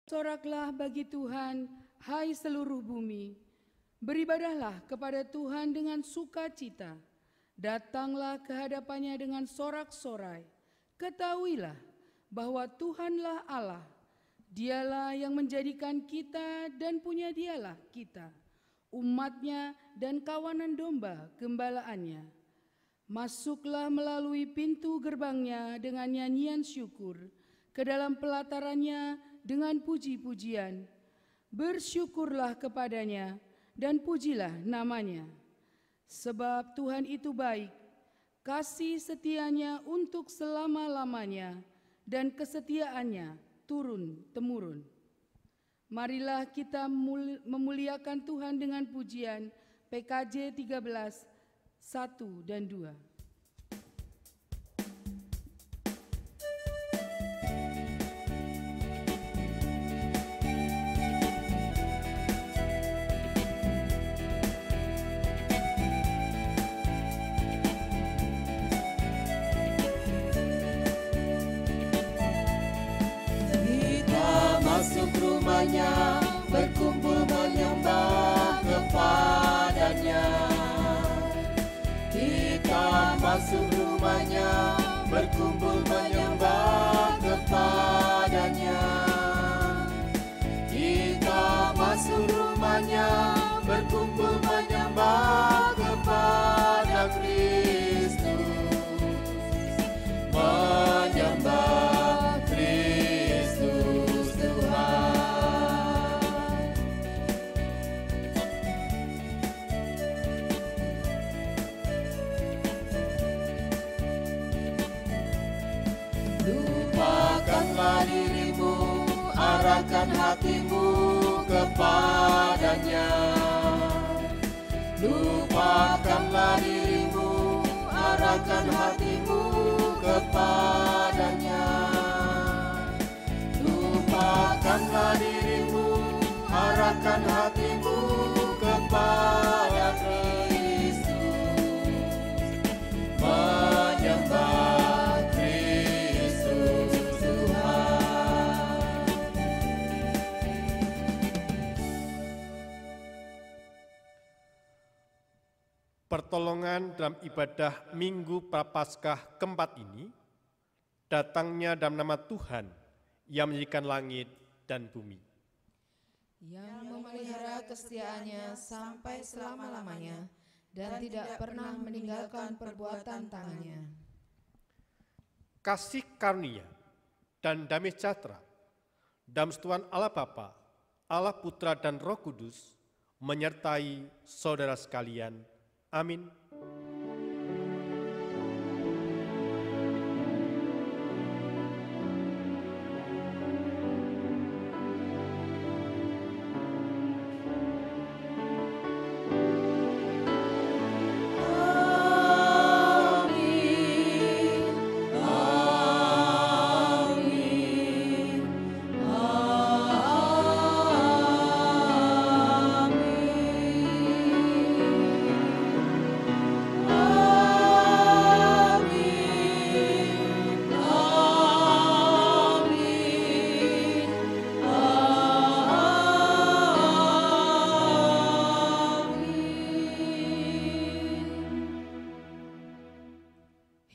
Soraklah bagi Tuhan, hai seluruh bumi. Beribadahlah kepada Tuhan dengan sukacita. Datanglah ke hadapannya dengan sorak-sorai. Ketahuilah bahwa Tuhanlah Allah. Dialah yang menjadikan kita dan punya dialah kita, umatnya dan kawanan domba gembalaannya. Masuklah melalui pintu gerbangnya dengan nyanyian syukur, ke dalam pelatarannya dengan puji-pujian. Bersyukurlah kepadanya dan pujilah namanya. Sebab Tuhan itu baik, kasih setianya untuk selama-lamanya, dan kesetiaannya turun-temurun. Marilah kita memuliakan Tuhan dengan pujian PKJ 13, 1 dan 2. Berkumpul menyembah kepadanya. Kita masuk rumahnya, berkumpul menyembah kepadanya. Kita masuk rumahnya, berkumpul menyembah kepada Kristus. Menyembah Kristus Tuhan. Lupakanlah dirimu, arahkan hatimu kepadanya. Lupakanlah dirimu, arahkan hatimu kepadanya. Lupakanlah dirimu, arahkan hatimu kepada Kristus. Menyembah Kristus Tuhan. Pertolongan dalam ibadah Minggu Prapaskah keempat ini datangnya dalam nama Tuhan yang menjadikan langit dan bumi, yang memelihara kesetiaannya sampai selama-lamanya dan tidak pernah meninggalkan perbuatan tangannya. kasih karunia dan damai sejahtera dalam Tuhan Allah Bapa, Allah Putra dan Roh Kudus menyertai saudara sekalian. Amin.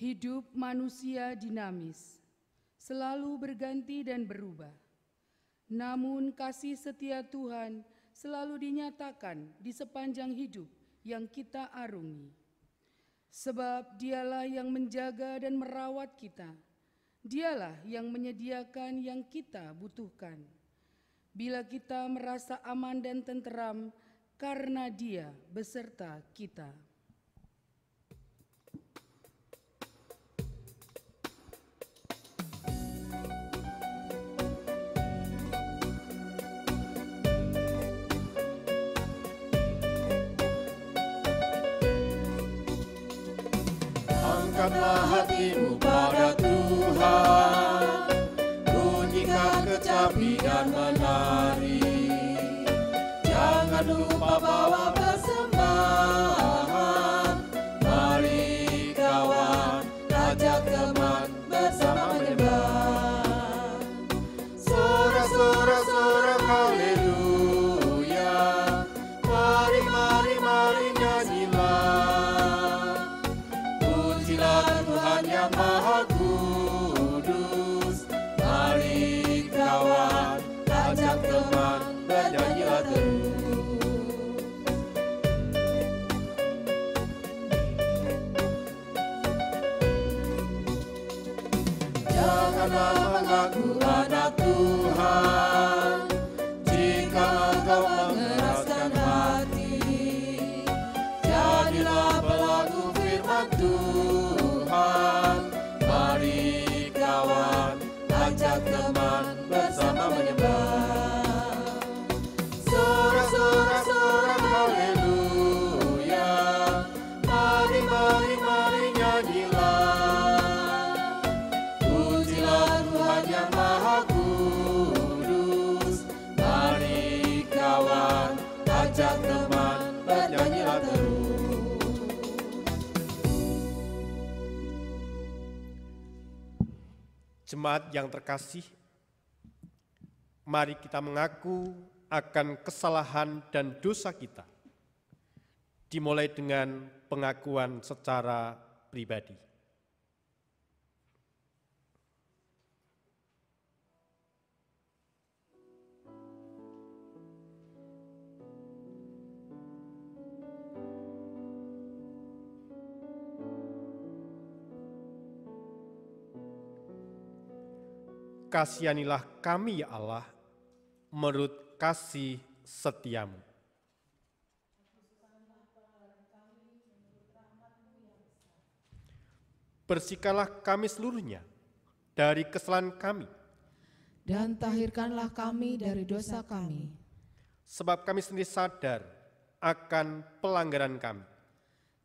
Hidup manusia dinamis, selalu berganti dan berubah. Namun kasih setia Tuhan selalu dinyatakan di sepanjang hidup yang kita arungi. Sebab Dialah yang menjaga dan merawat kita. Dialah yang menyediakan yang kita butuhkan. Bila kita merasa aman dan tenteram karena Dia beserta kita. Angkatlah hatimu pada Tuhan, bunyikan kecapi dan menari. Jangan lupa bawa persembahan. Mari kawan, ajak teman bersama menyembah. Sorak-sorak karena mengaku anak Tuhan. Jika engkau mengeraskan hati, jadilah pelaku firman Tuhan. Mari kawan, ajak teman bersama menyembah. Sorak-sorak haleluya, mari nyanyilah. Pujilah Tuhan yang Maha Kudus. Mari kawan, ajak teman bernyanyilah terus. Jemaat yang terkasih, mari kita mengaku akan kesalahan dan dosa kita, dimulai dengan pengakuan secara pribadi. Kasihanilah kami ya Allah, menurut kasih setiamu. Bersihkanlah kami seluruhnya dari kesalahan kami, dan tahirkanlah kami dari dosa kami. sebab kami sendiri sadar akan pelanggaran kami.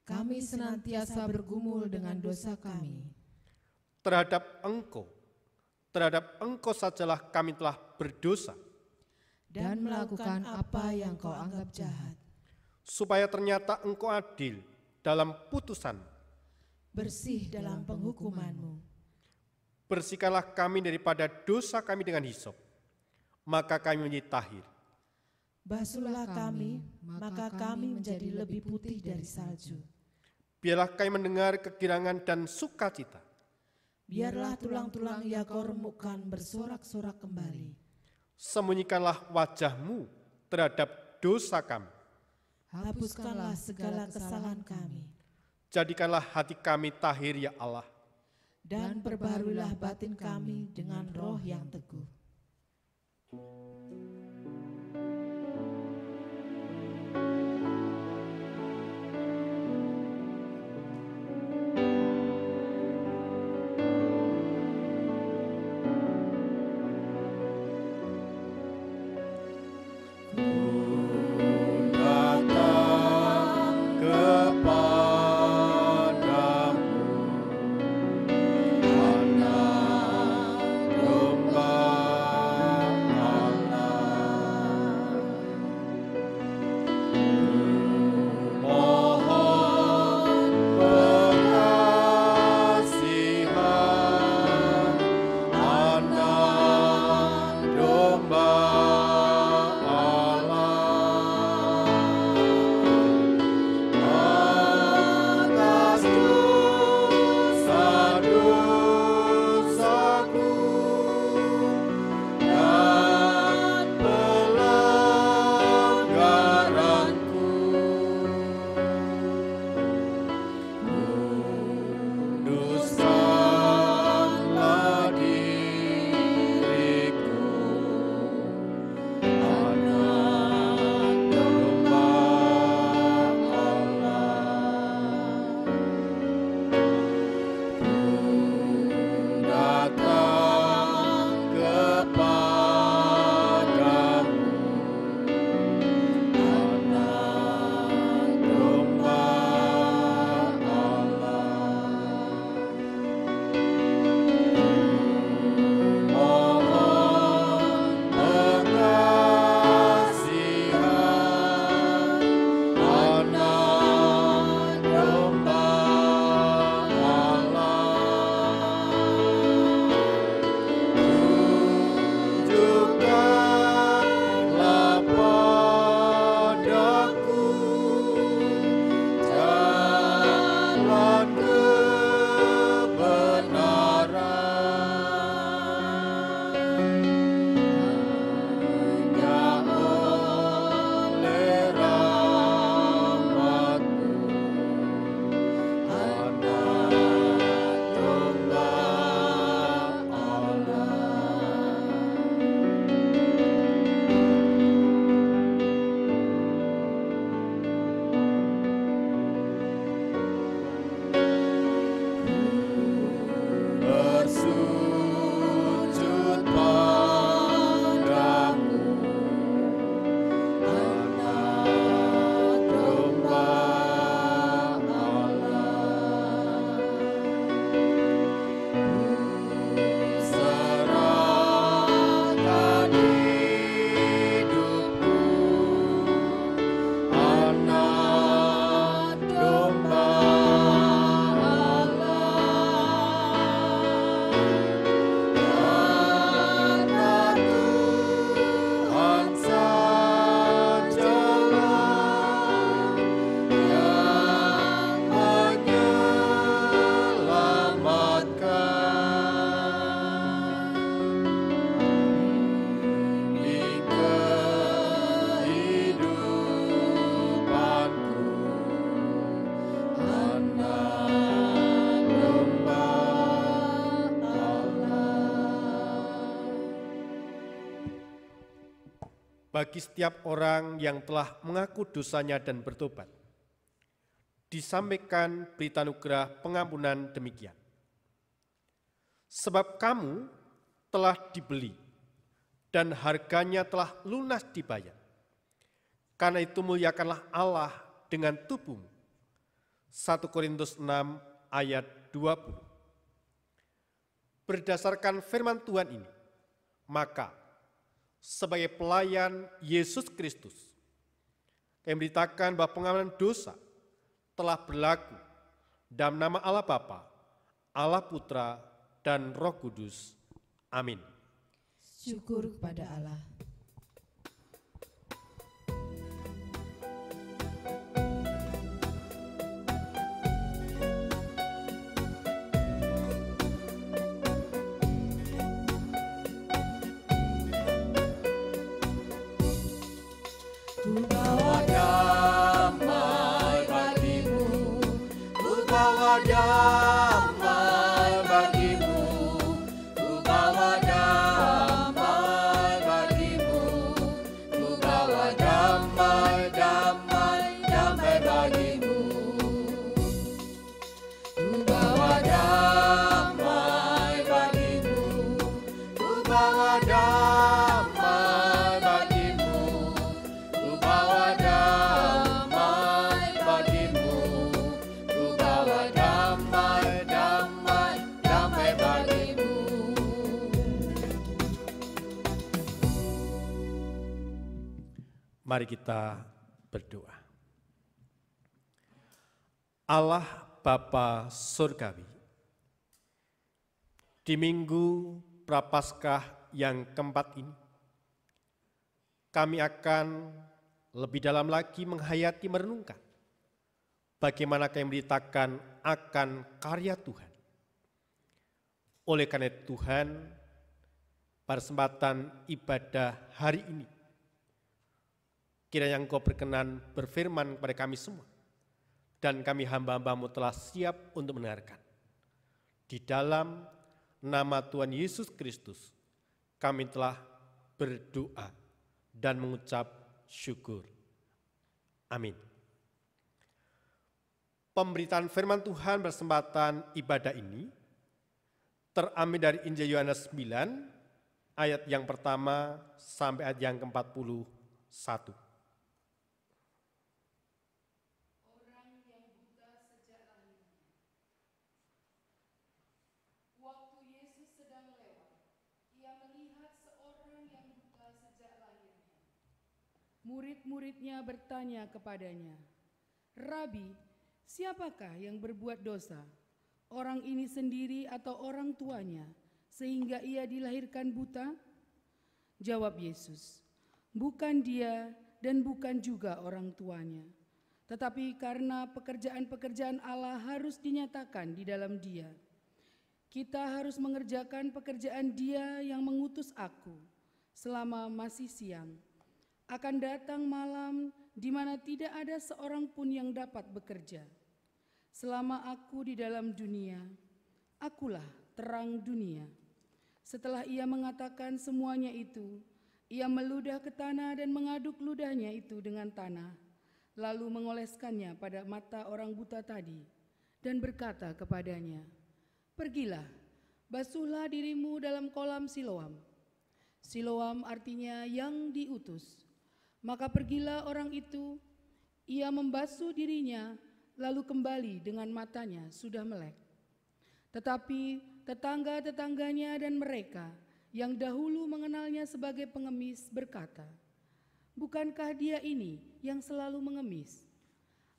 Kami senantiasa bergumul dengan dosa kami. Terhadap Engkau sajalah kami telah berdosa, Dan melakukan apa yang kau anggap jahat. supaya ternyata Engkau adil dalam putusan. Bersih dalam penghukumanmu. Bersihkanlah kami daripada dosa kami dengan hisop, maka kami menjadi tahir. Basuhlah kami, maka kami menjadi lebih putih dari salju. Biarlah kami mendengar kegirangan dan sukacita. Biarlah tulang-tulang yang kau remukkan bersorak-sorak kembali. Sembunyikanlah wajah-Mu terhadap dosa kami. Hapuskanlah segala kesalahan kami. Jadikanlah hati kami tahir ya Allah. Dan perbaharuilah batin kami dengan roh yang teguh. Anak domba Allah. bagi setiap orang yang telah mengaku dosanya dan bertobat. Disampaikan berita anugerah pengampunan demikian. Sebab kamu telah dibeli dan harganya telah lunas dibayar. Karena itu muliakanlah Allah dengan tubuhmu. 1 Korintus 6 ayat 20. Berdasarkan firman Tuhan ini, maka sebagai pelayan Yesus Kristus, kami beritakan bahwa pengampunan dosa telah berlaku dalam nama Allah Bapa, Allah Putra, dan Roh Kudus. Amin. Syukur kepada Allah. Ku bawa damai bagimu, ku bawa damai bagimu, ku bawa damai bagimu, ku bawa damai, damai, damai bagimu. Ku bawa damai bagimu, ku bawa damai bagimu, ku bawa damai bagimu, ku bawa damai, damai, damai bagimu. Mari kita berdoa. Allah Bapa Surgawi, di Minggu Prapaskah yang keempat ini, kami akan lebih dalam lagi menghayati merenungkan bagaimana kami memberitakan akan karya Tuhan. Oleh karena itu Tuhan, pada kesempatan ibadah hari ini, kiranya Engkau berkenan berfirman kepada kami semua, dan kami hamba-hambamu telah siap untuk mendengarkan. Di dalam nama Tuhan Yesus Kristus, kami telah berdoa dan mengucap syukur. Amin. Pemberitaan firman Tuhan bersempatan ibadah ini terambil dari Injil Yohanes 9, ayat yang pertama sampai ayat yang ke-41. Waktu Yesus sedang lewat, ia melihat seorang yang buta sejak lahirnya. Murid-muridnya bertanya kepadanya, "Rabi, siapakah yang berbuat dosa, orang ini sendiri atau orang tuanya, sehingga ia dilahirkan buta?" Jawab Yesus, "Bukan dia dan bukan juga orang tuanya, tetapi karena pekerjaan-pekerjaan Allah harus dinyatakan di dalam dia. Kita harus mengerjakan pekerjaan Dia yang mengutus aku selama masih siang. Akan datang malam di mana tidak ada seorang pun yang dapat bekerja. Selama aku di dalam dunia, akulah terang dunia." Setelah ia mengatakan semuanya itu, ia meludah ke tanah dan mengaduk ludahnya itu dengan tanah, lalu mengoleskannya pada mata orang buta tadi dan berkata kepadanya, "Pergilah, basuhlah dirimu dalam kolam Siloam." Siloam artinya yang diutus. Maka pergilah orang itu, ia membasuh dirinya, lalu kembali dengan matanya sudah melek. Tetapi tetangga-tetangganya dan mereka yang dahulu mengenalnya sebagai pengemis berkata, "Bukankah dia ini yang selalu mengemis?"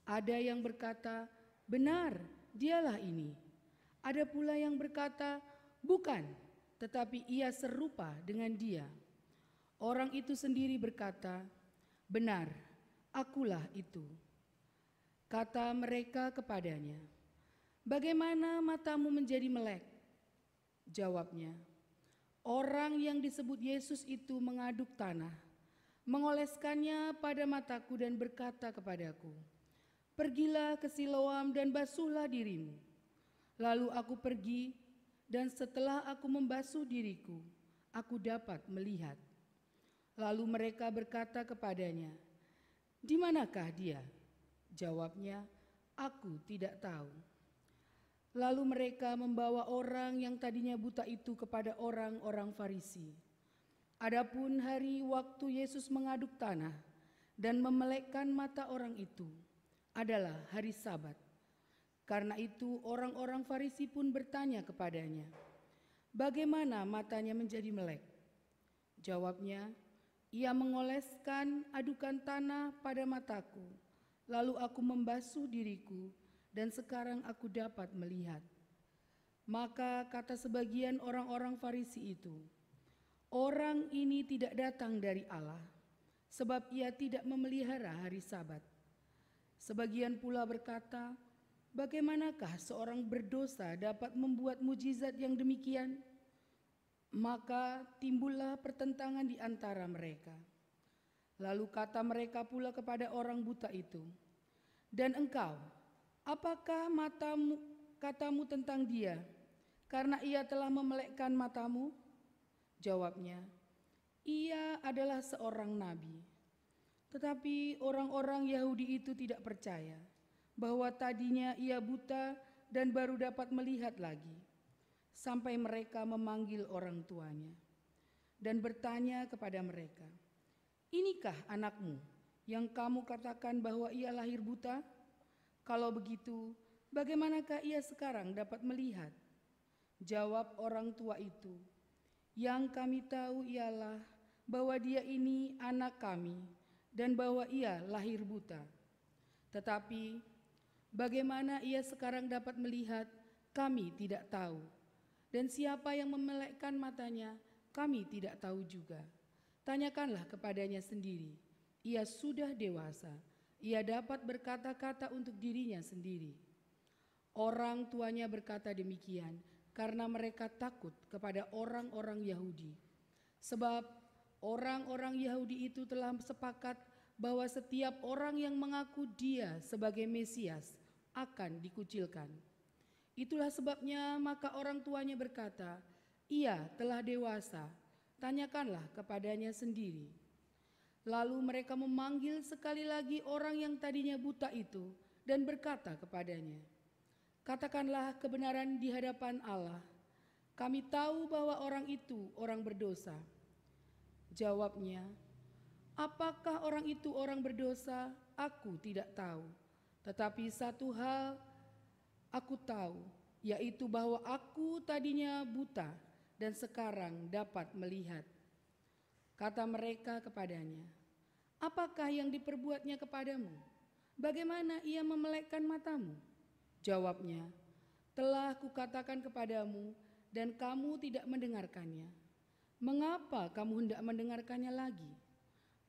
Ada yang berkata, "Benar, dialah ini." Ada pula yang berkata, "Bukan, tetapi ia serupa dengan dia." Orang itu sendiri berkata, "Benar, akulah itu." Kata mereka kepadanya, "Bagaimana matamu menjadi melek?" Jawabnya, "Orang yang disebut Yesus itu mengaduk tanah, mengoleskannya pada mataku dan berkata kepadaku, 'Pergilah ke Siloam dan basuhlah dirimu.' Lalu aku pergi, dan setelah aku membasuh diriku, aku dapat melihat." Lalu mereka berkata kepadanya, "Di manakah dia?" Jawabnya, "Aku tidak tahu." Lalu mereka membawa orang yang tadinya buta itu kepada orang-orang Farisi. Adapun hari waktu Yesus mengaduk tanah dan memelekkan mata orang itu adalah hari Sabat. Karena itu orang-orang Farisi pun bertanya kepadanya, "Bagaimana matanya menjadi melek?" Jawabnya, "Ia mengoleskan adukan tanah pada mataku, lalu aku membasuh diriku, dan sekarang aku dapat melihat." Maka kata sebagian orang-orang Farisi itu, "Orang ini tidak datang dari Allah, sebab ia tidak memelihara hari Sabat." Sebagian pula berkata, "Bagaimanakah seorang berdosa dapat membuat mujizat yang demikian?" Maka timbullah pertentangan di antara mereka. Lalu kata mereka pula kepada orang buta itu, "Dan engkau, apakah katamu tentang dia, karena ia telah memelekkan matamu?" Jawabnya, "Ia adalah seorang nabi." Tetapi orang-orang Yahudi itu tidak percaya bahwa tadinya ia buta dan baru dapat melihat lagi, sampai mereka memanggil orang tuanya dan bertanya kepada mereka, "Inikah anakmu yang kamu katakan bahwa ia lahir buta? Kalau begitu, bagaimanakah ia sekarang dapat melihat?" Jawab orang tua itu, "Yang kami tahu ialah bahwa dia ini anak kami dan bahwa ia lahir buta. Tetapi bagaimana ia sekarang dapat melihat, kami tidak tahu. Dan siapa yang memelekkan matanya, kami tidak tahu juga. Tanyakanlah kepadanya sendiri. Ia sudah dewasa, ia dapat berkata-kata untuk dirinya sendiri." Orang tuanya berkata demikian karena mereka takut kepada orang-orang Yahudi. Sebab orang-orang Yahudi itu telah sepakat bahwa setiap orang yang mengaku dia sebagai Mesias akan dikucilkan. Itulah sebabnya maka orang tuanya berkata, "Ia telah dewasa, tanyakanlah kepadanya sendiri." Lalu mereka memanggil sekali lagi orang yang tadinya buta itu dan berkata kepadanya, "Katakanlah kebenaran di hadapan Allah. Kami tahu bahwa orang itu orang berdosa." Jawabnya, "Apakah orang itu orang berdosa? Aku tidak tahu. Tetapi satu hal aku tahu, yaitu bahwa aku tadinya buta dan sekarang dapat melihat." Kata mereka kepadanya, "Apakah yang diperbuatnya kepadamu? Bagaimana ia memelekkan matamu?" Jawabnya, "Telah kukatakan kepadamu dan kamu tidak mendengarkannya. Mengapa kamu hendak mendengarkannya lagi?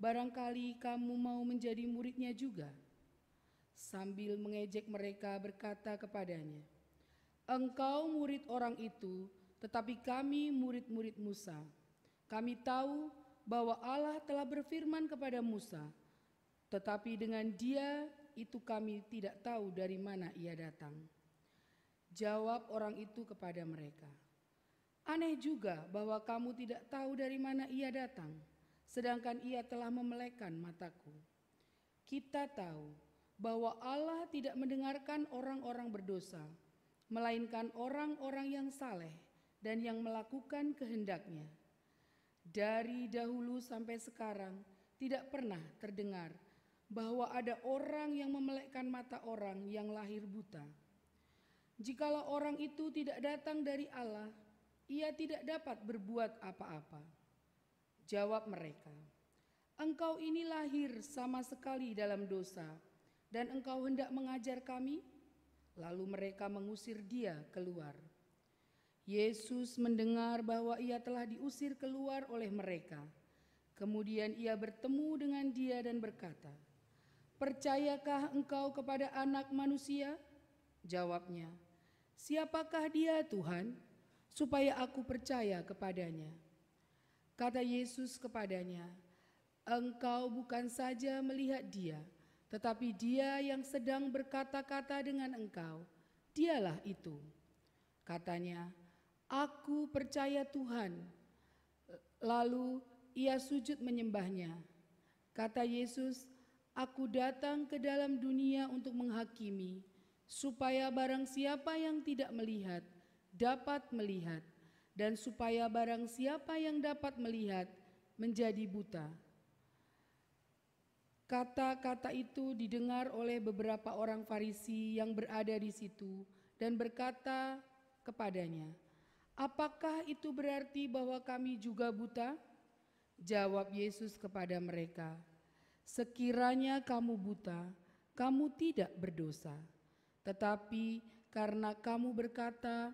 Barangkali kamu mau menjadi muridnya juga." Sambil mengejek mereka berkata kepadanya, "Engkau murid orang itu, tetapi kami murid-murid Musa. Kami tahu bahwa Allah telah berfirman kepada Musa, tetapi dengan dia itu kami tidak tahu dari mana ia datang." Jawab orang itu kepada mereka, "Aneh juga bahwa kamu tidak tahu dari mana ia datang, sedangkan ia telah memelekkan mataku. Kita tahu bahwa Allah tidak mendengarkan orang-orang berdosa, melainkan orang-orang yang saleh dan yang melakukan kehendaknya. Dari dahulu sampai sekarang tidak pernah terdengar bahwa ada orang yang memelekkan mata orang yang lahir buta. Jikalau orang itu tidak datang dari Allah, ia tidak dapat berbuat apa-apa." Jawab mereka, "Engkau ini lahir sama sekali dalam dosa, dan engkau hendak mengajar kami?" Lalu mereka mengusir dia keluar. Yesus mendengar bahwa ia telah diusir keluar oleh mereka. Kemudian ia bertemu dengan dia dan berkata, "Percayakah engkau kepada Anak Manusia?" Jawabnya, "Siapakah dia, Tuhan, supaya aku percaya kepadanya?" Kata Yesus kepadanya, "Engkau bukan saja melihat dia, tetapi dia yang sedang berkata-kata dengan engkau, dialah itu." Katanya, "Aku percaya Tuhan." Lalu ia sujud menyembahnya. Kata Yesus, "Aku datang ke dalam dunia untuk menghakimi, supaya barang siapa yang tidak melihat, dapat melihat, dan supaya barang siapa yang dapat melihat, menjadi buta." Kata-kata itu didengar oleh beberapa orang Farisi yang berada di situ dan berkata kepadanya, "Apakah itu berarti bahwa kami juga buta?" Jawab Yesus kepada mereka, "Sekiranya kamu buta, kamu tidak berdosa. Tetapi karena kamu berkata,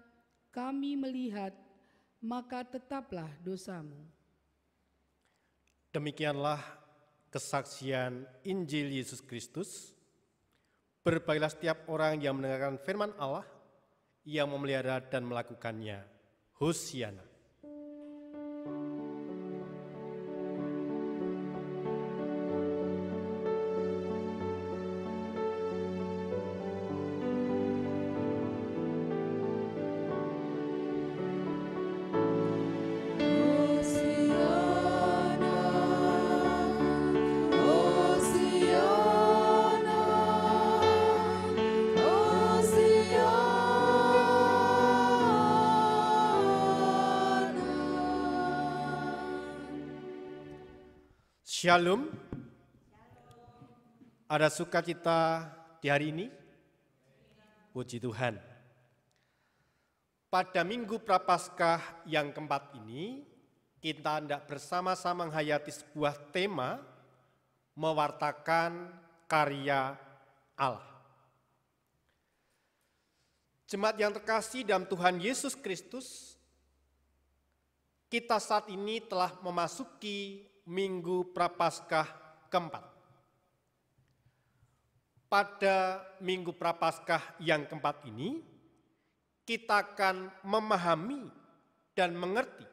'Kami melihat,' maka tetaplah dosamu." Demikianlah kesaksian Injil Yesus Kristus. Berbahagialah setiap orang yang mendengarkan firman Allah, yang memelihara dan melakukannya. Hosiana. Shalom. Ada sukacita di hari ini? Puji Tuhan. Pada Minggu Prapaskah yang keempat ini, kita hendak bersama-sama menghayati sebuah tema mewartakan karya Allah. Jemaat yang terkasih dalam Tuhan Yesus Kristus, kita saat ini telah memasuki Minggu Prapaskah keempat. Pada Minggu Prapaskah yang keempat ini, kita akan memahami dan mengerti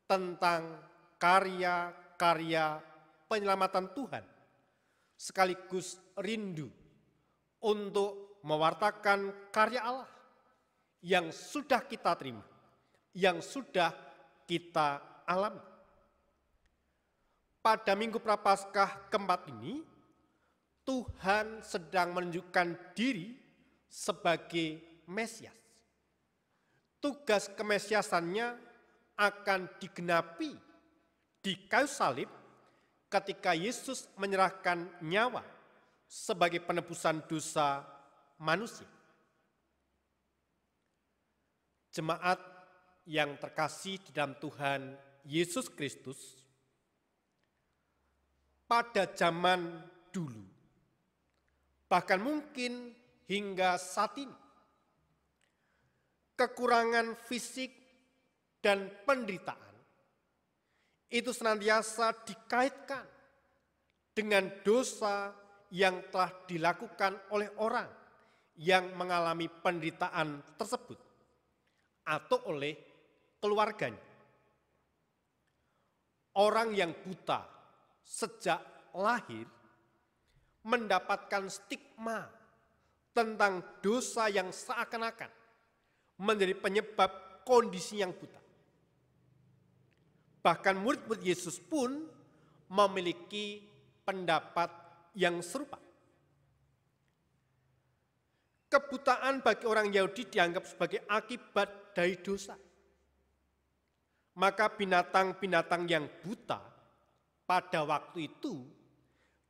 tentang karya-karya penyelamatan Tuhan, sekaligus rindu untuk mewartakan karya Allah yang sudah kita terima, yang sudah kita alami. Pada Minggu Prapaskah keempat ini, Tuhan sedang menunjukkan diri sebagai Mesias. Tugas kemesiasannya akan digenapi di kayu salib ketika Yesus menyerahkan nyawa sebagai penebusan dosa manusia. Jemaat yang terkasih di dalam Tuhan Yesus Kristus, pada zaman dulu, bahkan mungkin hingga saat ini, kekurangan fisik dan penderitaan itu senantiasa dikaitkan dengan dosa yang telah dilakukan oleh orang yang mengalami penderitaan tersebut atau oleh keluarganya. Orang yang buta sejak lahir mendapatkan stigma tentang dosa yang seakan-akan menjadi penyebab kondisi yang buta. Bahkan murid-murid Yesus pun memiliki pendapat yang serupa. Kebutaan bagi orang Yahudi dianggap sebagai akibat dari dosa. Maka binatang-binatang yang buta pada waktu itu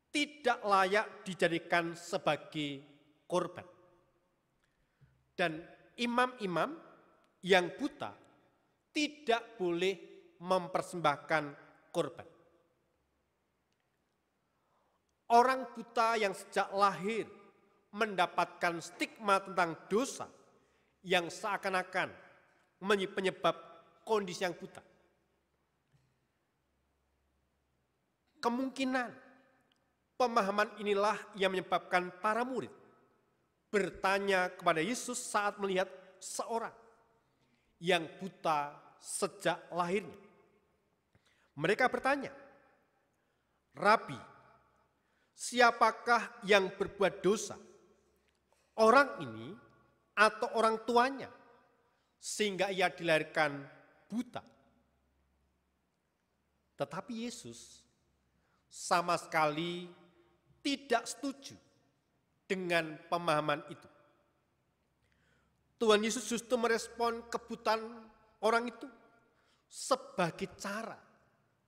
tidak layak dijadikan sebagai korban. Dan imam-imam yang buta tidak boleh mempersembahkan korban. Orang buta yang sejak lahir mendapatkan stigma tentang dosa yang seakan-akan menjadi penyebab kondisi yang buta. Kemungkinan pemahaman inilah yang menyebabkan para murid bertanya kepada Yesus saat melihat seorang yang buta sejak lahirnya. Mereka bertanya, "Rabi, siapakah yang berbuat dosa, orang ini atau orang tuanya, sehingga ia dilahirkan buta?" Tetapi Yesus sama sekali tidak setuju dengan pemahaman itu. Tuhan Yesus justru merespon kebutaan orang itu sebagai cara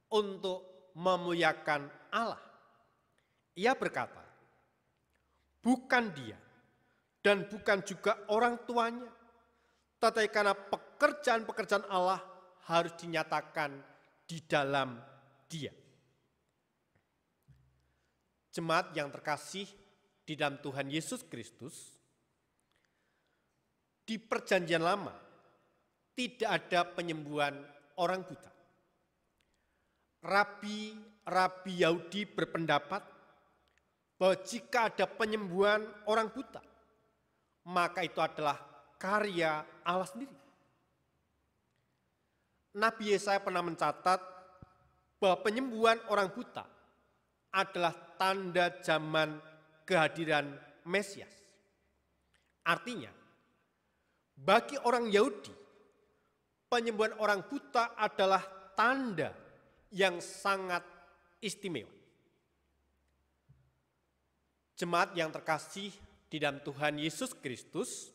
untuk memuliakan Allah. Ia berkata, bukan dia dan bukan juga orang tuanya, tetapi karena pekerjaan-pekerjaan Allah harus dinyatakan di dalam dia. Jemaat yang terkasih di dalam Tuhan Yesus Kristus, di Perjanjian Lama tidak ada penyembuhan orang buta. Rabi Yahudi berpendapat bahwa jika ada penyembuhan orang buta, maka itu adalah karya Allah sendiri. Nabi Yesaya pernah mencatat bahwa penyembuhan orang buta adalah tanda zaman kehadiran Mesias. Artinya, bagi orang Yahudi, penyembuhan orang buta adalah tanda yang sangat istimewa. Jemaat yang terkasih di dalam Tuhan Yesus Kristus,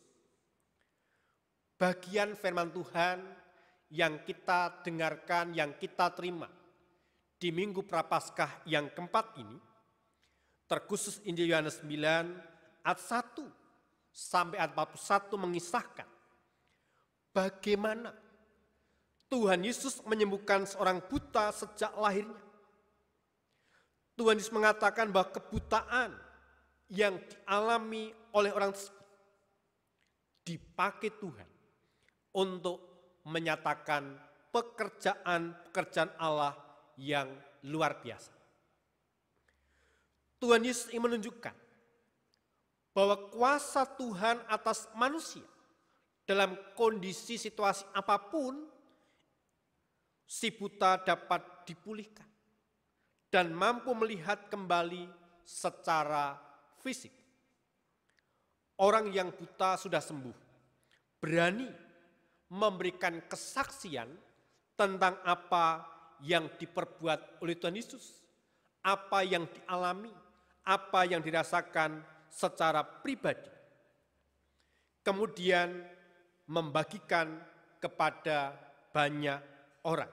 bagian firman Tuhan yang kita dengarkan, yang kita terima di Minggu Prapaskah yang keempat ini, terkhusus Injil Yohanes 9 ayat 1 sampai ayat 41 mengisahkan bagaimana Tuhan Yesus menyembuhkan seorang buta sejak lahirnya. Tuhan Yesus mengatakan bahwa kebutaan yang dialami oleh orang tersebut dipakai Tuhan untuk menyatakan pekerjaan-pekerjaan Allah yang luar biasa. Tuhan Yesus ingin menunjukkan bahwa kuasa Tuhan atas manusia dalam kondisi situasi apapun, si buta dapat dipulihkan dan mampu melihat kembali secara fisik. Orang yang buta sudah sembuh, berani memberikan kesaksian tentang apa yang diperbuat oleh Tuhan Yesus, apa yang dialami, apa yang dirasakan secara pribadi. Kemudian membagikan kepada banyak orang.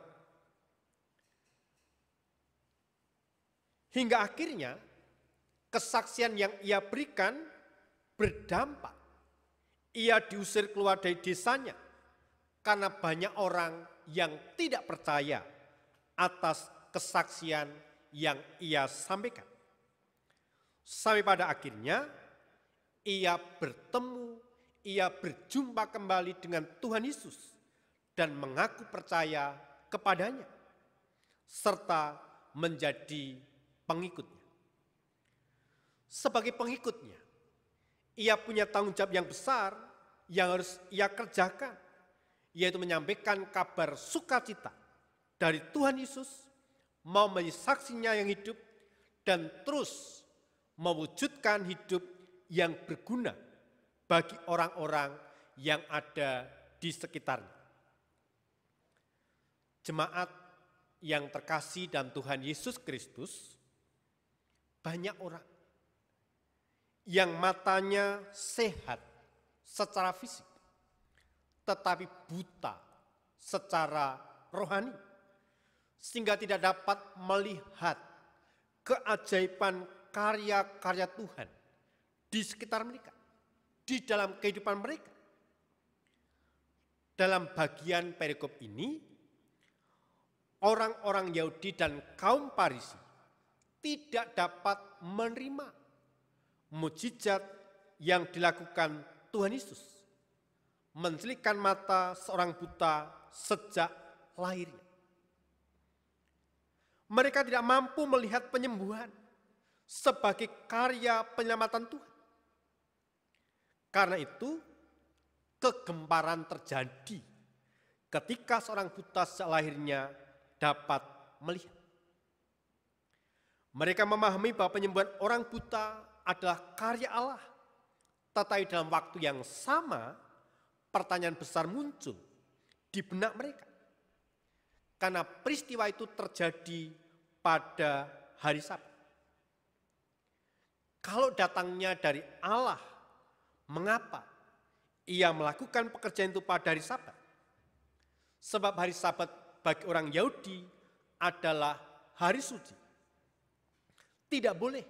Hingga akhirnya kesaksian yang ia berikan berdampak. Ia diusir keluar dari desanya karena banyak orang yang tidak percaya atas kesaksian yang ia sampaikan. Sampai pada akhirnya ia bertemu, ia berjumpa kembali dengan Tuhan Yesus dan mengaku percaya kepadanya serta menjadi pengikutnya. Sebagai pengikutnya, ia punya tanggung jawab yang besar yang harus ia kerjakan, yaitu menyampaikan kabar sukacita dari Tuhan Yesus, mau menjadi saksinya yang hidup dan terus mewujudkan hidup yang berguna bagi orang-orang yang ada di sekitarnya. Jemaat yang terkasih dalam Tuhan Yesus Kristus, banyak orang yang matanya sehat secara fisik, tetapi buta secara rohani, sehingga tidak dapat melihat keajaiban karya-karya Tuhan di sekitar mereka, di dalam kehidupan mereka. Dalam bagian perikop ini, orang-orang Yahudi dan kaum Farisi tidak dapat menerima mukjizat yang dilakukan Tuhan Yesus, mencelupkan mata seorang buta sejak lahirnya. Mereka tidak mampu melihat penyembuhan sebagai karya penyelamatan Tuhan. Karena itu, kegemparan terjadi ketika seorang buta sejak lahirnya dapat melihat. Mereka memahami bahwa penyembuhan orang buta adalah karya Allah. Tetapi dalam waktu yang sama, pertanyaan besar muncul di benak mereka. karena peristiwa itu terjadi pada hari Sabat. Kalau datangnya dari Allah, mengapa ia melakukan pekerjaan itu pada hari Sabat? Sebab hari Sabat bagi orang Yahudi adalah hari suci. Tidak boleh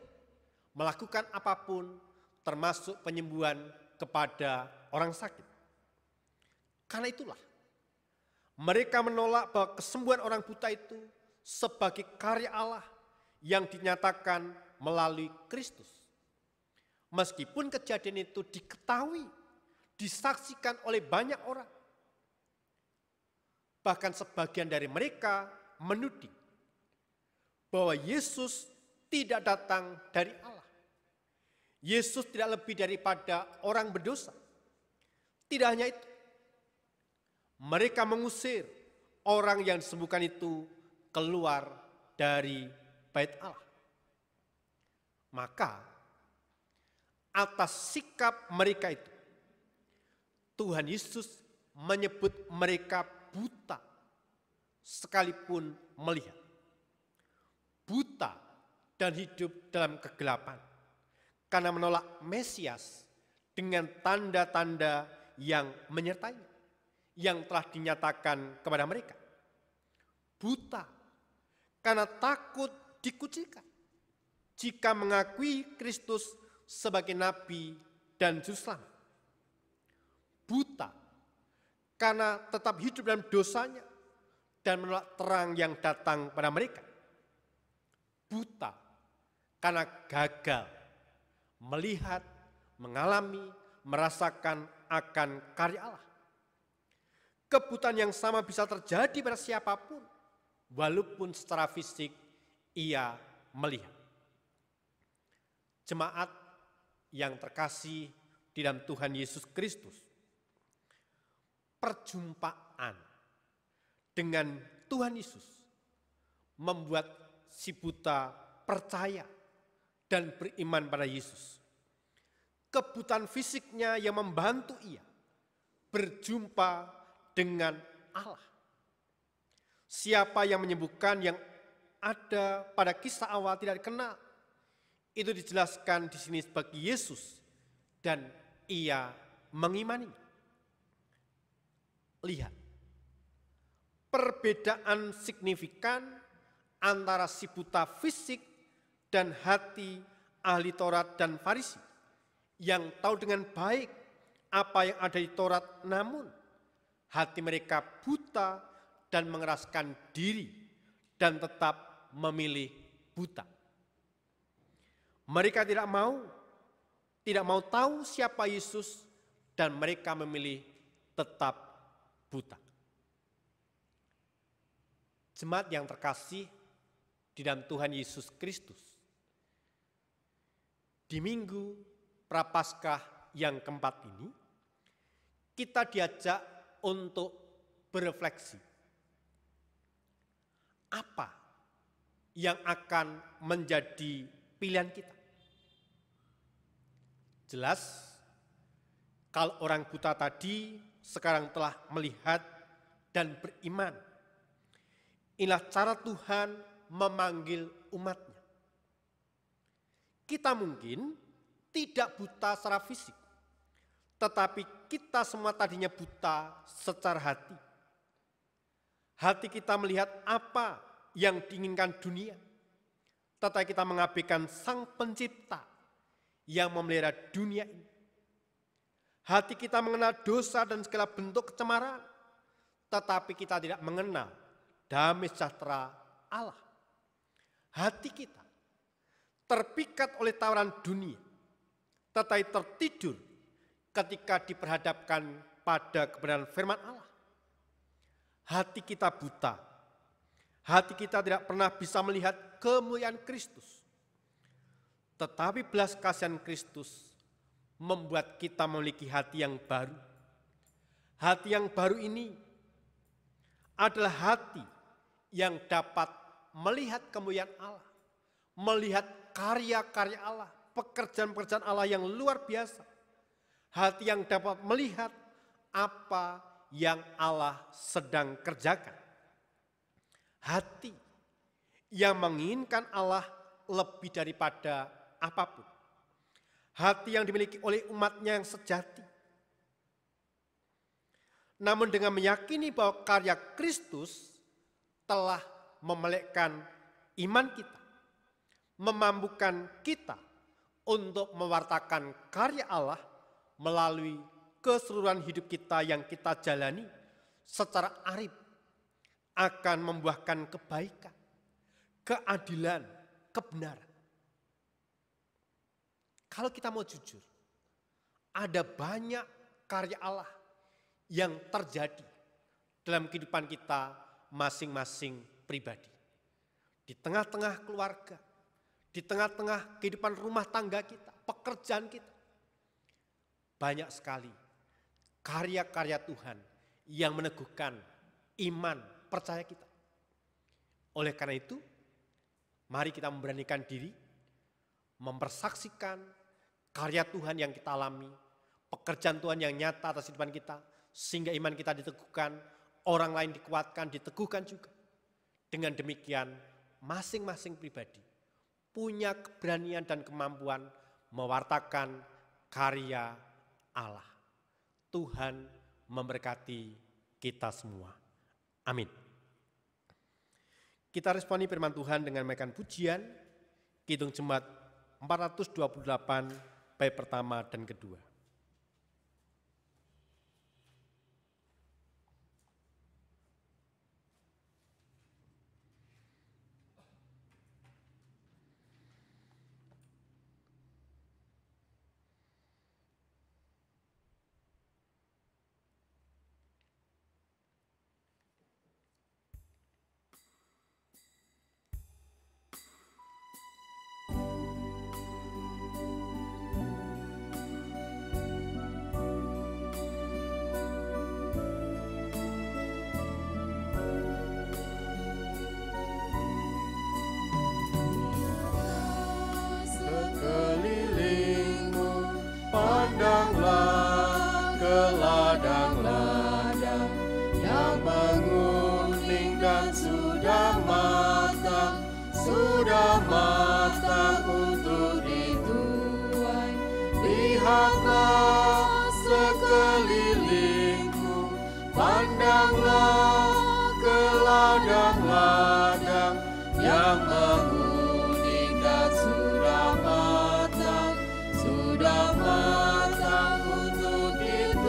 melakukan apapun termasuk penyembuhan kepada orang sakit. Karena itulah mereka menolak bahwa kesembuhan orang buta itu sebagai karya Allah yang dinyatakan melalui Kristus. Meskipun kejadian itu diketahui, disaksikan oleh banyak orang. Bahkan sebagian dari mereka menuding bahwa Yesus tidak datang dari Allah. Yesus tidak lebih daripada orang berdosa. Tidak hanya itu, mereka mengusir orang yang disembuhkan itu keluar dari bait Allah. Maka atas sikap mereka itu, Tuhan Yesus menyebut mereka buta sekalipun melihat. Buta dan hidup dalam kegelapan karena menolak Mesias dengan tanda-tanda yang menyertainya, yang telah dinyatakan kepada mereka. Buta karena takut dikucilkan jika mengakui Kristus sebagai nabi dan juru selamat. Buta karena tetap hidup dalam dosanya dan menolak terang yang datang pada mereka. Buta karena gagal melihat, mengalami, merasakan akan karya Allah. Kebutaan yang sama bisa terjadi pada siapapun, walaupun secara fisik ia melihat. Jemaat yang terkasih di dalam Tuhan Yesus Kristus, perjumpaan dengan Tuhan Yesus membuat si buta percaya dan beriman pada Yesus. Kebutaan fisiknya yang membantu ia berjumpa dengan Allah. Siapa yang menyembuhkan yang ada pada kisah awal tidak dikenal. Itu dijelaskan di sini sebagai Yesus dan ia mengimaninya. Lihat, perbedaan signifikan antara si buta fisik dan hati ahli Taurat dan Farisi yang tahu dengan baik apa yang ada di Taurat, namun hati mereka buta dan mengeraskan diri dan tetap memilih buta. Mereka tidak mau tahu siapa Yesus dan mereka memilih tetap buta. Jemaat yang terkasih di dalam Tuhan Yesus Kristus, di Minggu Prapaskah yang keempat ini, kita diajak untuk berefleksi. Apa yang akan menjadi pilihan kita? Jelas, kalau orang buta tadi sekarang telah melihat dan beriman. Inilah cara Tuhan memanggil umatnya. Kita mungkin tidak buta secara fisik, tetapi kita semua tadinya buta secara hati. Hati kita melihat apa yang diinginkan dunia, tetapi kita mengabaikan Sang Pencipta yang memelihara dunia ini. Hati kita mengenal dosa dan segala bentuk kecemaran, tetapi kita tidak mengenal damai sejahtera Allah. Hati kita terpikat oleh tawaran dunia, tetapi tertidur ketika diperhadapkan pada kebenaran firman Allah. Hati kita buta, hati kita tidak pernah bisa melihat kemuliaan Kristus. Tetapi belas kasihan Kristus membuat kita memiliki hati yang baru. Hati yang baru ini adalah hati yang dapat melihat kemuliaan Allah, melihat karya-karya Allah, pekerjaan-pekerjaan Allah yang luar biasa. Hati yang dapat melihat apa yang Allah sedang kerjakan. hati yang menginginkan Allah lebih daripada apapun. Hati yang dimiliki oleh umatnya yang sejati. Namun dengan meyakini bahwa karya Kristus telah memelekkan iman kita, memampukan kita untuk mewartakan karya Allah melalui keseluruhan hidup kita yang kita jalani secara arif, akan membuahkan kebaikan, keadilan, kebenaran. Kalau kita mau jujur, ada banyak karya Allah yang terjadi dalam kehidupan kita masing-masing pribadi. Di tengah-tengah keluarga, di tengah-tengah kehidupan rumah tangga kita, pekerjaan kita. Banyak sekali karya-karya Tuhan yang meneguhkan iman percaya kita. Oleh karena itu, mari kita memberanikan diri, mempersaksikan karya Tuhan yang kita alami, pekerjaan Tuhan yang nyata atas kehidupan kita, sehingga iman kita diteguhkan, orang lain dikuatkan, diteguhkan juga. Dengan demikian, masing-masing pribadi punya keberanian dan kemampuan mewartakan karya Allah. Tuhan memberkati kita semua. Amin. Kita responi firman Tuhan dengan menaikkan pujian, Kidung Jemaat 428 bait pertama dan kedua. Sekelilingmu pandanglah ke ladang-ladang yang menguning dan sudah matang untuk dituai. Lihatlah sekelilingmu, pandanglah ke ladang-ladang yang menguning dan sudah matang untuk dituai.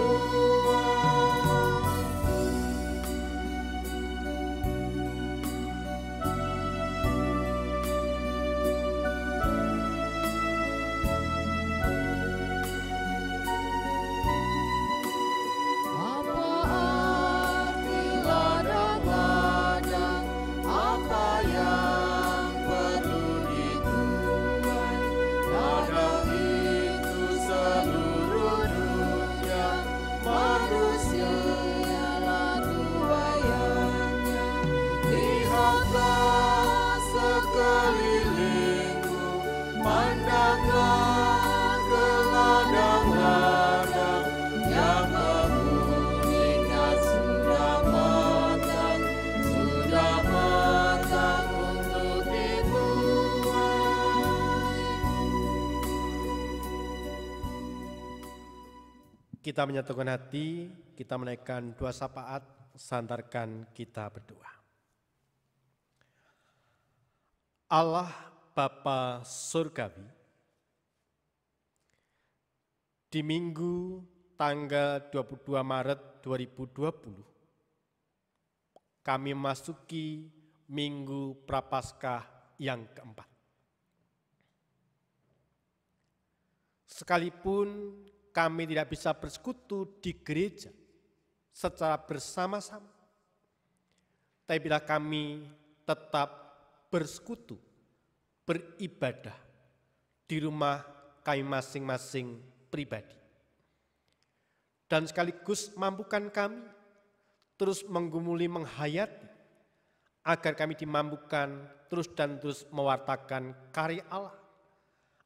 Apa arti ladang-ladang? Apa yang perlu dituai? Ladang itu seluruh dunia, manusia ialah tuaiannya. Lihatlah sekelilingmu, pandanglah ke ladang-ladang yang menguning dan sudah matang untuk dituai. Kita menyatukan hati, kita menaikkan dua syafaat, sandarkan kita berdoa. Allah Bapa Surgawi, di Minggu tanggal 22 Maret 2020, kami memasuki Minggu Prapaskah yang keempat. Sekalipun kami tidak bisa bersekutu di gereja secara bersama-sama, tapi bila kami tetap bersekutu, beribadah di rumah kami masing-masing pribadi. Dan sekaligus mampukan kami terus menggumuli, menghayati, agar kami dimampukan terus dan terus mewartakan karya Allah.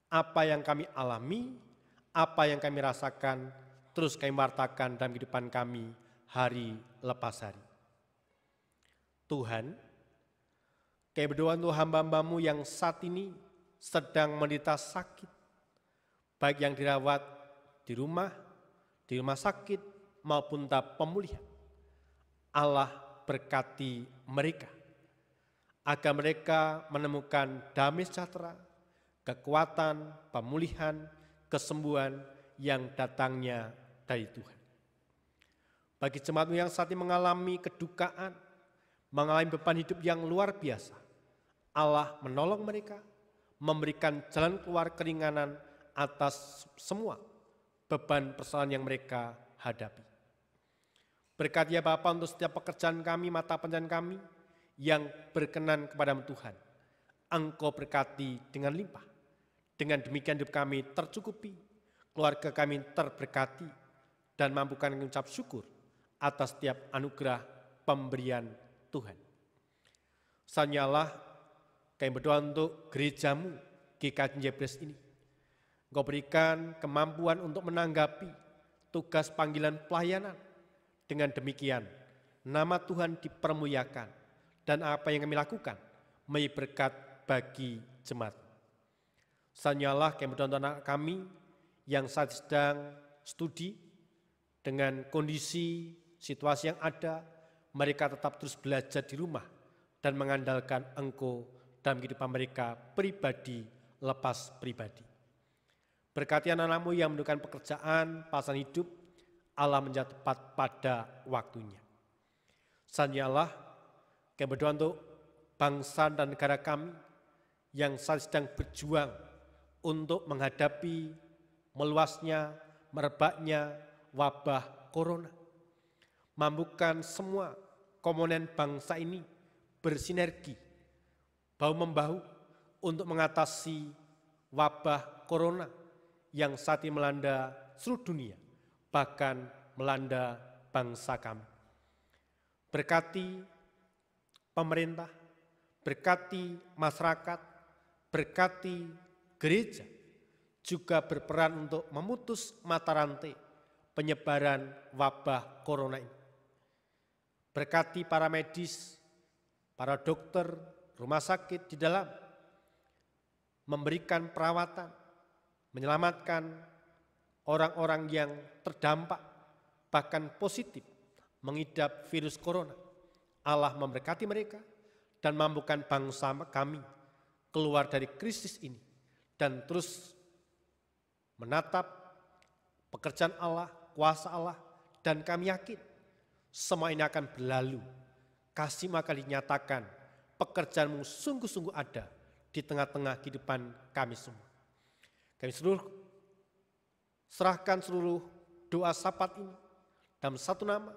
Apa yang kami alami, apa yang kami rasakan, terus kami wartakan dalam kehidupan kami hari lepas hari. Tuhan, Kami berdoa untuk hamba-hambamu yang saat ini sedang menderita sakit, baik yang dirawat di rumah sakit maupun tahap pemulihan. Allah berkati mereka, agar mereka menemukan damai sejahtera, kekuatan, pemulihan, kesembuhan yang datangnya dari Tuhan. Bagi jemaatmu yang saat ini mengalami kedukaan, mengalami beban hidup yang luar biasa, Allah menolong mereka, memberikan jalan keluar keringanan atas semua beban persoalan yang mereka hadapi. Berkati ya Bapa untuk setiap pekerjaan kami, mata pencaharian kami yang berkenan kepada Tuhan. Engkau berkati dengan limpah. Dengan demikian hidup kami tercukupi, keluarga kami terberkati, dan mampukan mengucap syukur atas setiap anugerah pemberian Tuhan. Sanyalah kami berdoa untuk gerejamu GKJ Jebres ini. Engkau berikan kemampuan untuk menanggapi tugas panggilan pelayanan. Dengan demikian, nama Tuhan dipermuliakan dan apa yang kami lakukan menjadi berkat bagi jemaat. Sanyalah kami berdoa untuk anak kami yang saat sedang studi dengan kondisi situasi yang ada, mereka tetap terus belajar di rumah dan mengandalkan Engkau dalam kehidupan mereka pribadi lepas pribadi. Berkati anak-anakmu yang menentukan pekerjaan, pasangan hidup, Allah menjadi tepat pada waktunya. Sanyalah kami berdoa untuk bangsa dan negara kami yang saat sedang berjuang untuk menghadapi meluasnya, merebaknya wabah corona. Mampukan semua komponen bangsa ini bersinergi bahu-membahu untuk mengatasi wabah corona yang saat ini melanda seluruh dunia, bahkan melanda bangsa kami. Berkati pemerintah, berkati masyarakat, berkati gereja, juga berperan untuk memutus mata rantai penyebaran wabah corona ini. Berkati para medis, para dokter, rumah sakit di dalam memberikan perawatan, menyelamatkan orang-orang yang terdampak, bahkan positif mengidap virus corona. Allah memberkati mereka dan mampukan bangsa kami keluar dari krisis ini dan terus menatap pekerjaan Allah, kuasa Allah, dan kami yakin semua ini akan berlalu. Kasih-Mu akan dinyatakan, pekerjaanmu sungguh-sungguh ada di tengah-tengah kehidupan kami semua. Kami serahkan seluruh doa syafaat ini dalam satu nama,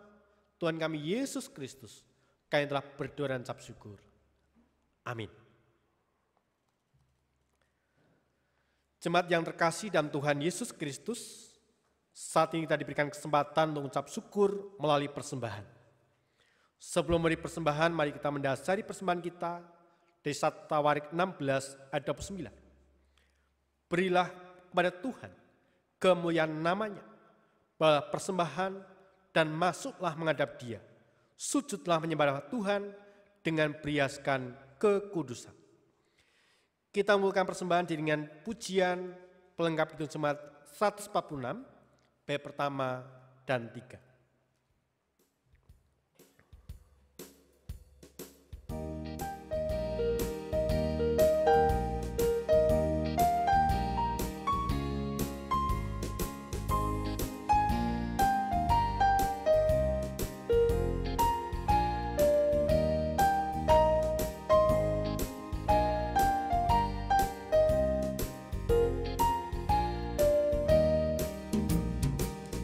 Tuhan kami Yesus Kristus. Kami telah berdoa dan ucap syukur. Amin. Jemaat yang terkasih dalam Tuhan Yesus Kristus, saat ini kita diberikan kesempatan untuk mengucap syukur melalui persembahan. Sebelum memberi persembahan, mari kita mendasari persembahan kita dari 1 Tawarik 16 ayat 29. Berilah kepada Tuhan kemuliaan namanya, bahwa persembahan dan masuklah menghadap Dia. Sujudlah menyembah Tuhan dengan beriaskan kekudusan. Kita memulakan persembahan dengan pujian pelengkap itu jemaat 146, bait pertama dan 3.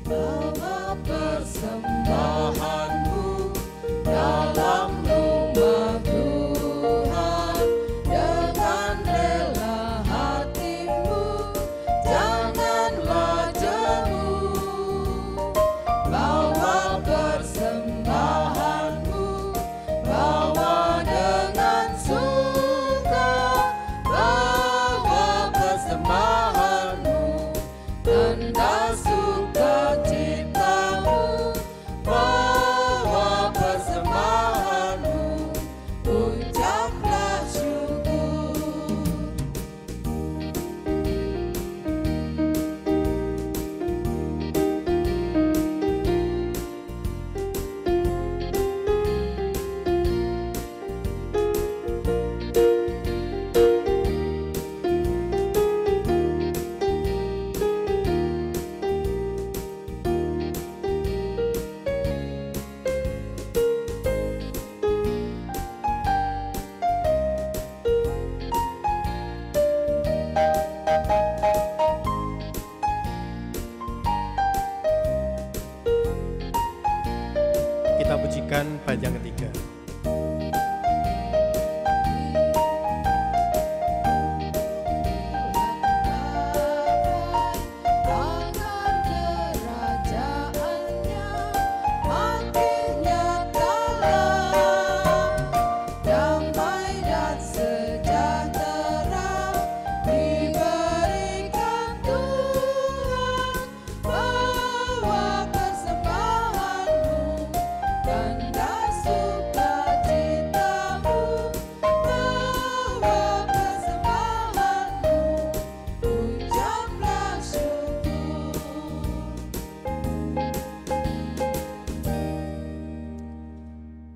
Bawa Ayat yang ketiga.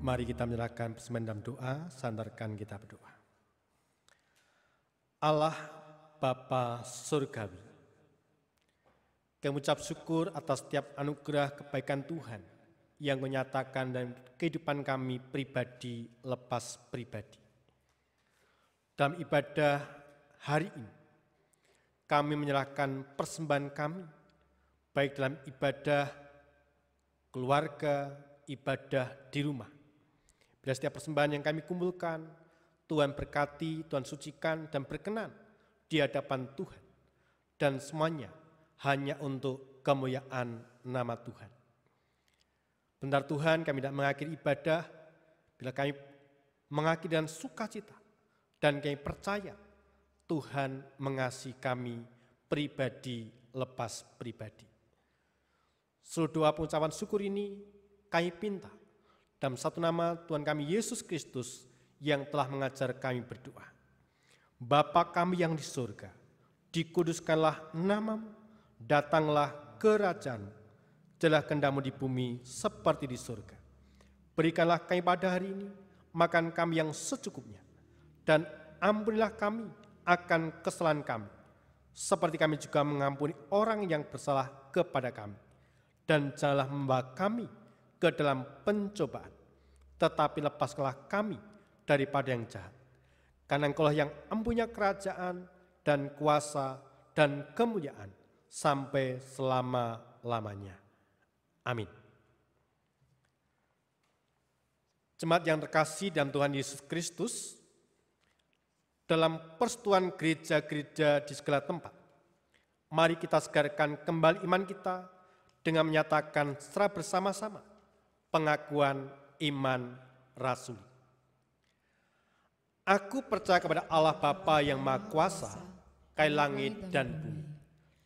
Mari kita menyerahkan persembahan dalam doa, sandarkan kita berdoa. Allah Bapa Surgawi, kami ucap syukur atas setiap anugerah kebaikan Tuhan yang menyatakan dalam kehidupan kami pribadi lepas pribadi. Dalam ibadah hari ini, kami menyerahkan persembahan kami, baik dalam ibadah keluarga, ibadah di rumah. Bila setiap persembahan yang kami kumpulkan, Tuhan berkati, Tuhan sucikan, dan berkenan di hadapan Tuhan. Dan semuanya hanya untuk kemuliaan nama Tuhan. Benar Tuhan, kami tidak mengakhiri ibadah, bila kami mengakhiri dengan sukacita, dan kami percaya Tuhan mengasihi kami pribadi lepas pribadi. Seluruh doa pengucapan syukur ini kami pinta dalam satu nama Tuhan kami Yesus Kristus yang telah mengajar kami berdoa. Bapa kami yang di surga, dikuduskanlah namamu, datanglah kerajaan, jadilah kehendak-Mu di bumi seperti di surga. Berikanlah kami pada hari ini makan kami yang secukupnya, dan ampunilah kami akan kesalahan kami, seperti kami juga mengampuni orang yang bersalah kepada kami. Dan janganlah membawa kami ke dalam pencobaan, tetapi lepaskanlah kami daripada yang jahat. Karena Engkaulah yang mempunyai kerajaan dan kuasa dan kemuliaan sampai selama-lamanya. Amin. Jemaat yang terkasih dalam Tuhan Yesus Kristus, dalam persekutuan gereja-gereja di segala tempat, mari kita segarkan kembali iman kita dengan menyatakan secara bersama-sama pengakuan iman rasuli. Aku percaya kepada Allah Bapa yang Maha Kuasa, Kaya langit dan bumi,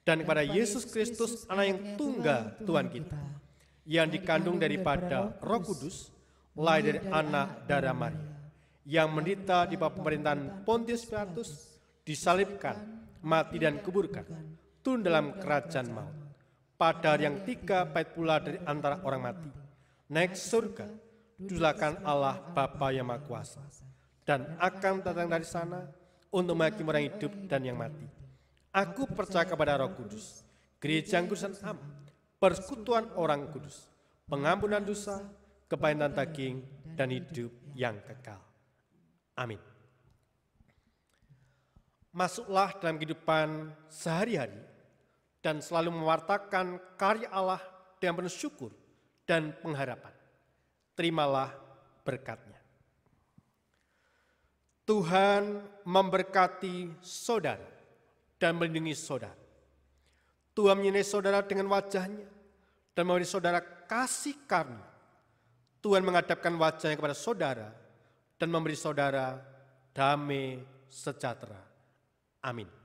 dan kepada Yesus Kristus, Anak yang tunggal Tuhan kita, yang dikandung daripada Roh Kudus, lahir dari anak darah Maria, yang menderita di bawah pemerintahan Pontius Pilatus, disalibkan, mati dan kuburkan, turun dalam kerajaan maut. Pada hari yang ketiga bangkit pula dari antara orang mati, naik surga, dudukkan Allah Bapa yang Maha Kuasa, dan akan datang dari sana untuk menghakimi orang hidup dan yang mati. Aku percaya kepada Roh Kudus, gereja yang kudus dan am, persekutuan orang kudus, pengampunan dosa, kebaikan daging, dan hidup yang kekal. Amin. Masuklah dalam kehidupan sehari-hari dan selalu mewartakan karya Allah dengan penuh syukur dan pengharapan. Terimalah berkat-Nya. Tuhan memberkati saudara dan melindungi saudara. Tuhan menyinari saudara dengan wajah-Nya dan memberi saudara kasih karunia. Tuhan menghadapkan wajah-Nya kepada saudara dan memberi saudara damai sejahtera. Amin.